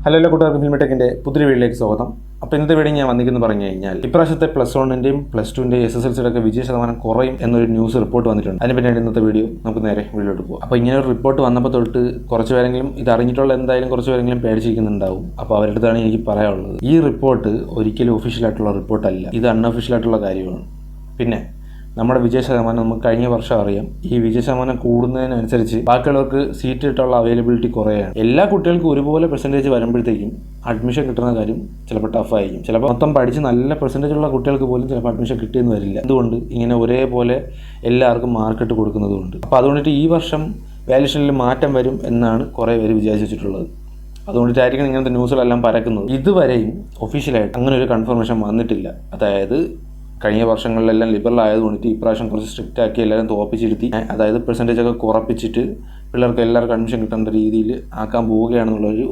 Hello കൂട്ടുകാർക്ക് ഫിൽമിടെക്കിൻ്റെ പുതിയ വീഡിയോയിലേക്ക് സ്വാഗതം. അപ്പോൾ ഇന്നത്തെ വീഡിയോ ഞാൻ വന്നിരിക്കുന്നു പറഞ്ഞു കഴിഞ്ഞാൽ ഇപ്രാവശ്യത്തെ +1-ൻ്റെയും +2-ൻ്റെയും SSLCയുടെ വിജയ ശതമാനം കുറയും എന്നൊരു ന്യൂസ് റിപ്പോർട്ട് വന്നിട്ടുണ്ട്. അതിന് പിന്നീട് ഇന്നത്തെ വീഡിയോ നമുക്ക് നേരെ വീഡിയോയിലോട്ട് പോകാം. അപ്പോൾ ഇങ്ങനെ ഒരു റിപ്പോർട്ട് വന്നപ്പോൾ തൊട്ട് കുറച്ച് പേരെങ്കിലും ഇത് അറിഞ്ഞിട്ടുള്ള എന്തായാലും കുറച്ച് പേരെങ്കിലും പേടിച്ചിരിക്കുന്നുണ്ടാവും. അപ്പോൾ അവരുടെ അടുത്താണ് എനിക്ക് പറയാനുള്ളത്. ഈ റിപ്പോർട്ട് ഒരിക്കലും ഒഫീഷ്യലായിട്ടുള്ള റിപ്പോർട്ടല്ല, ഇത് അൺഒഫീഷ്യലായിട്ടുള്ള കാര്യമാണ്. പിന്നെ നമ്മുടെ വിജയ ശതമാനം നമുക്ക് കഴിഞ്ഞ വർഷം അറിയാം. ഈ വിജയ ശതമാനം കൂടുന്നതിനനുസരിച്ച് ബാക്കിയുള്ളവർക്ക് സീറ്റ് കിട്ടാനുള്ള അവൈലബിലിറ്റി കുറയാണ്. എല്ലാ കുട്ടികൾക്കും ഒരുപോലെ പെർസെൻറ്റേജ് വരുമ്പോഴത്തേക്കും അഡ്മിഷൻ കിട്ടുന്ന കാര്യം ചിലപ്പോൾ ടഫായിരിക്കും. ചിലപ്പോൾ മൊത്തം പഠിച്ച് നല്ല പെർസെൻറ്റേജ് ഉള്ള കുട്ടികൾക്ക് പോലും ചിലപ്പോൾ അഡ്മിഷൻ കിട്ടിയെന്ന് വരില്ല. അതുകൊണ്ട് ഇങ്ങനെ ഒരേപോലെ എല്ലാവർക്കും മാർക്കിട്ട് കൊടുക്കുന്നതുകൊണ്ട് അപ്പോൾ അതുകൊണ്ടിട്ട് ഈ വർഷം വാല്യൂഷനിൽ മാറ്റം വരും എന്നാണ് കുറേ പേര് വിചാരിച്ചിട്ടുള്ളത്. അതുകൊണ്ടിട്ടായിരിക്കും ഇങ്ങനത്തെ ന്യൂസുകളെല്ലാം പരക്കുന്നത്. ഇതുവരെയും ഒഫീഷ്യലായിട്ട് അങ്ങനെ ഒരു കൺഫർമേഷൻ വന്നിട്ടില്ല. അതായത് കഴിഞ്ഞ വർഷങ്ങളിലെല്ലാം ലിബറൽ ആയതുകൊണ്ടിട്ട് ഇപ്രാവശ്യം കുറച്ച് സ്ട്രിക്റ്റ് ആക്കി എല്ലാവരും തോപ്പിച്ചിരുത്തി, അതായത് പെർസെൻറ്റേജ് ഒക്കെ കുറപ്പിച്ചിട്ട് പിള്ളേർക്ക് എല്ലാവർക്കും അഡ്മിഷൻ കിട്ടേണ്ട രീതിയിൽ ആക്കാൻ പോവുകയാണെന്നുള്ളൊരു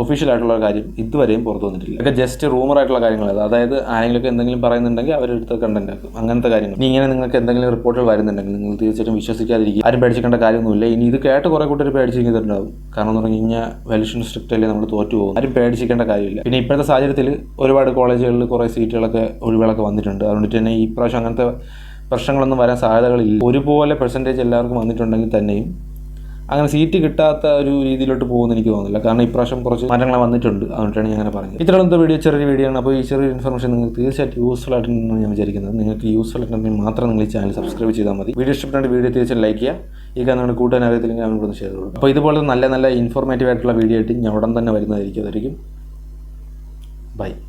ഒഫീഷ്യലായിട്ടുള്ള കാര്യം ഇതുവരെയും പുറത്തു വന്നിട്ടില്ല. ഇതൊക്കെ ജസ്റ്റ് റൂമറായിട്ടുള്ള കാര്യങ്ങളാണ്. അതായത് ആരെങ്കിലുമൊക്കെ എന്തെങ്കിലും പറയുന്നുണ്ടെങ്കിൽ അവരെടുത്ത് കണ്ടന്റ് ആക്കും, അങ്ങനത്തെ കാര്യങ്ങൾ. ഇങ്ങനെ നിങ്ങൾക്ക് എന്തെങ്കിലും റിപ്പോർട്ടുകൾ വരുന്നുണ്ടെങ്കിൽ നിങ്ങൾ തീർച്ചയായിട്ടും വിശ്വസിക്കാതിരിക്കുക. ആരും പേടിച്ചിക്കേണ്ട കാര്യമൊന്നുമില്ല. ഇനി ഇത് കേട്ട് കുറേ കൂട്ടർ പേടിച്ചിരിക്കുന്നുണ്ടാവും. കാരണം എന്ന് പറഞ്ഞു കഴിഞ്ഞാൽ വാല്യൂഷൻ സ്ട്രിക്റ്റ് അല്ലേ, നമ്മൾ തോറ്റു പോകും. ആരും പേടിച്ചിക്കേണ്ട കാര്യമില്ല. പിന്നെ ഇപ്പോഴത്തെ സാഹചര്യത്തിൽ ഒരുപാട് കോളേജുകളിൽ കുറേ സീറ്റുകളൊക്കെ ഒഴിവുകളൊക്കെ വന്നിട്ടുണ്ട്. അതുകൊണ്ടിട്ട് തന്നെ ഈ പ്രാവശ്യം അങ്ങനത്തെ പ്രശ്നങ്ങളൊന്നും വരാൻ സാധ്യതകളില്ല. ഒരുപോലെ പെർസെൻറ്റേജ് എല്ലാവർക്കും വന്നിട്ടുണ്ടെങ്കിൽ തന്നെയും അങ്ങനെ സീറ്റ് കിട്ടാത്ത ഒരു രീതിയിലോട്ട് പോകുമെന്ന് എനിക്ക് തോന്നുന്നില്ല. കാരണം ഇപ്രാവശ്യം കുറച്ച് മാറ്റങ്ങൾ വന്നിട്ടുണ്ട്. അതുകൊണ്ടാണ് ഞാൻ അങ്ങനെ പറഞ്ഞത്. ഇത്രയൊന്നും വീഡിയോ ചെറിയ വീഡിയോ ആണ്. അപ്പോൾ ഈ ചെറിയ ഇൻഫർമേഷൻ നിങ്ങൾക്ക് തീർച്ചയായിട്ടും യൂസ്ഫുൾ ആയിട്ടുണ്ടെന്ന് ഞാൻ വിചാരിക്കുന്നത്. നിങ്ങൾക്ക് യൂസ്ഫുൾ ആയിട്ടുണ്ടെങ്കിൽ മാത്രം നിങ്ങൾ ഈ ചാനൽ സബ്സ്ക്രൈബ് ചെയ്താൽ മതി. വീഡിയോ ഇഷ്ടപ്പെട്ടാൽ വീഡിയോ തീർച്ചയായും ലൈക്ക് ചെയ്യുക. ഈ കാരണം കൂട്ടാൻ അറിയത്തില്ലെങ്കിൽ അവനോട് ഷെയർ കൊടുക്കും. അപ്പോൾ ഇതുപോലെ നല്ല നല്ല ഇൻഫോർമേറ്റീവ് ആയിട്ടുള്ള വീഡിയോ ആയിട്ട് ഞാൻ ഉടൻ തന്നെ വരുന്നതായിരിക്കും. അതായിരിക്കും ബൈ.